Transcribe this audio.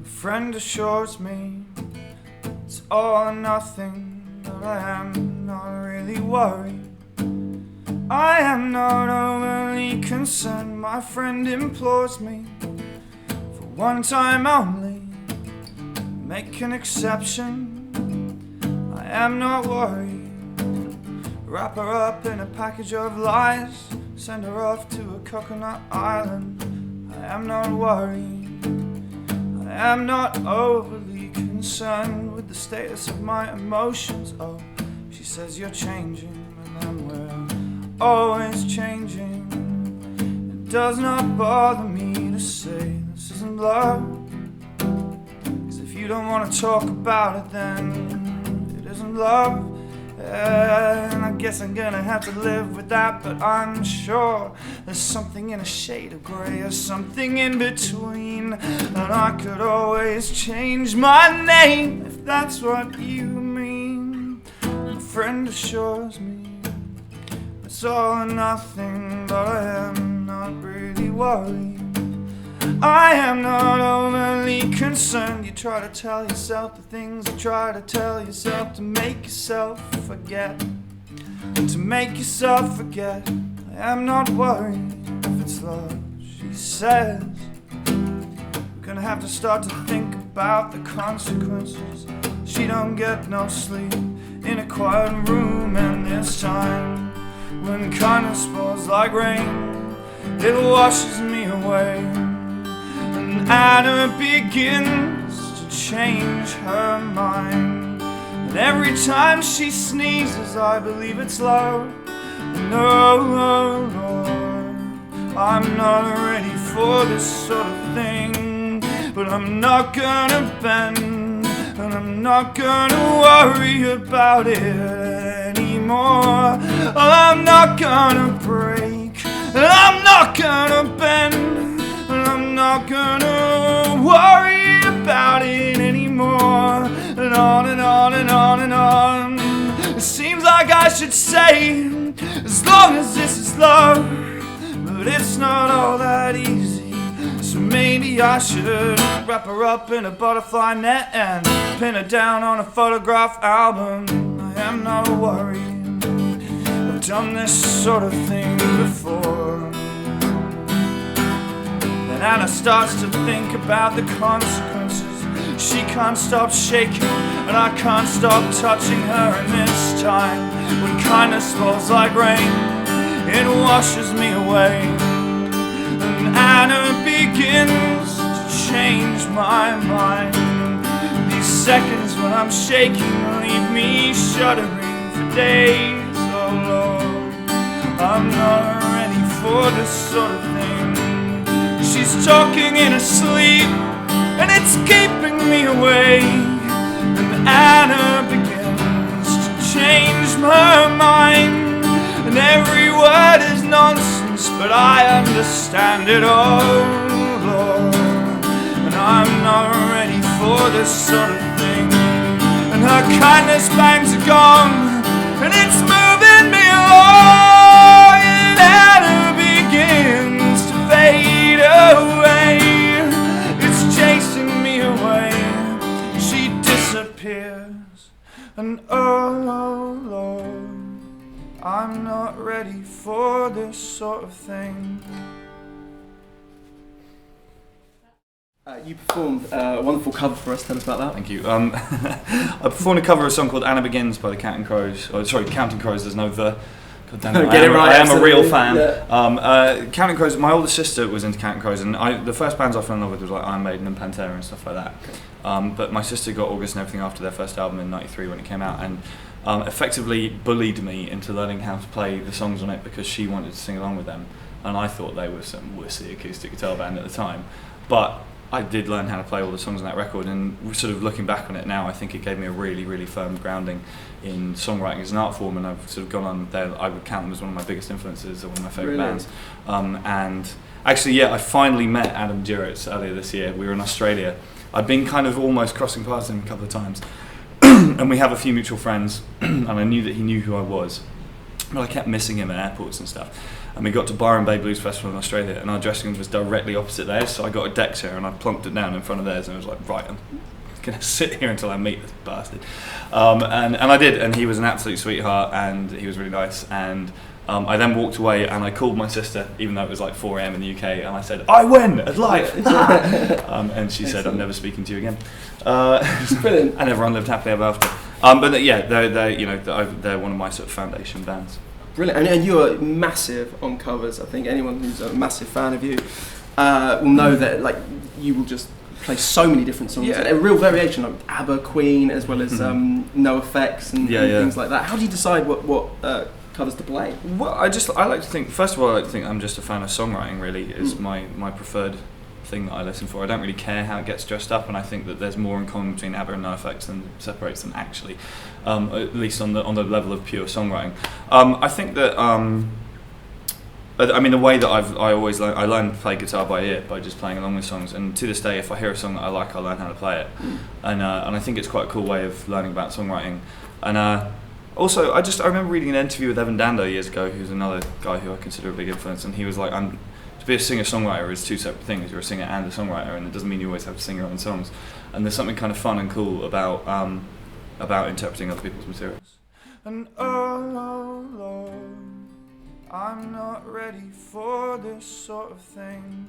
Friend assures me it's all or nothing, but I am not really worried. I am not overly concerned. My friend implores me for one time only, make an exception. I am not worried. Wrap her up in a package of lies, send her off to a coconut island. I am not worried. I am not overly concerned with the status of my emotions. Oh, she says you're changing, and then we're always changing. It does not bother me to say this isn't love, 'cause if you don't want to talk about it, then it isn't love. And I guess I'm gonna have to live with that, but I'm sure there's something in a shade of grey or something in between, and I could always change my name if that's what you mean. My friend assures me it's all or nothing, but I am not really worried. I am not overly concerned. You try to tell yourself the things you try to tell yourself to make yourself forget. To make yourself forget. I am not worried if it's love, she says. We're gonna have to start to think about the consequences. She don't get no sleep in a quiet room, and this time when kindness falls like rain, it washes me away. Anna begins to change her mind, and every time she sneezes I believe it's love. No, Lord, I'm not ready for this sort of thing, but I'm not gonna bend, and I'm not gonna worry about it anymore. I'm not gonna break, and I'm not gonna bend, I'm not gonna worry about it anymore. And on and on and on and on. It seems like I should say, as long as this is love, but it's not all that easy. So maybe I should wrap her up in a butterfly net and pin her down on a photograph album. I am not worried, I've done this sort of thing before. And Anna starts to think about the consequences. She can't stop shaking, and I can't stop touching her. And this time, when kindness falls like rain, it washes me away. And Anna begins to change my mind. These seconds when I'm shaking leave me shuddering for days. Oh Lord, I'm not ready for this sort of thing. She's talking in her sleep, and it's keeping me awake. And Anna begins to change her mind, and every word is nonsense, but I understand it all, Lord. And I'm not ready for this sort of thing. And her kindness bangs are gone, and it's moving me along. And Anna begins to fade away. It's chasing me away. She disappears. And oh Lord, I'm not ready for this sort of thing. You performed a wonderful cover for us. Tell us about that. Thank you. I performed a cover of a song called Anna Begins by the Counting Crows. Oh, sorry, Counting Crows, there's no the. God damn it, Get it right, I am a real fan. Yeah. Counting Crows, my older sister was into Counting Crows, and the first bands I fell in love with was like Iron Maiden and Pantera and stuff like that. Okay. But my sister got August and Everything after their first album in '93 when it came out, and effectively bullied me into learning how to play the songs on it because she wanted to sing along with them, and I thought they were some wussy acoustic guitar band at the time. But I did learn how to play all the songs on that record, and sort of looking back on it now, I think it gave me a really, really firm grounding in songwriting as an art form, and I've sort of gone on there. I would count them as one of my biggest influences, or one of my favourite bands. And Actually, yeah, I finally met Adam Duritz earlier this year. We were in Australia. I'd been kind of almost crossing paths with him a couple of times. And we have a few mutual friends, and I knew that he knew who I was. But I kept missing him at airports and stuff. And we got to Byron Bay Blues Festival in Australia, and our dressing room was directly opposite theirs, so I got a deck chair and I plonked it down in front of theirs, and I was like, right, I'm going to sit here until I meet this bastard. And I did, and he was an absolute sweetheart, and he was really nice. And I then walked away, and I called my sister, even though it was like 4 a.m. in the UK, and I said, I win at life! And she said, I'm never speaking to you again. Brilliant. And everyone lived happily ever after. But yeah, they're one of my sort of foundation bands. Brilliant, and you are massive on covers. I think anyone who's a massive fan of you will know that like you will just play so many different songs. Yeah. A real variation, like ABBA, Queen, as well as No Effects and things like that. How do you decide what covers to play? Well, I like to think. First of all, I like to think I'm just a fan of songwriting. Really, is my preferred thing that I listen for. I don't really care how it gets dressed up, and I think that there's more in common between ABBA and NoFX than separates them actually, at least on the level of pure songwriting. I think that I mean the way that I always learn, I learn to play guitar by ear by just playing along with songs, and to this day if I hear a song that I like, I learn how to play it, and I think it's quite a cool way of learning about songwriting. And also I remember reading an interview with Evan Dando years ago, who's another guy who I consider a big influence, and he was like, to be a singer-songwriter is two separate things. You're a singer and a songwriter, and it doesn't mean you always have to sing your own songs. And there's something kind of fun and cool about interpreting other people's materials. And oh Lord, I'm not ready for this sort of thing.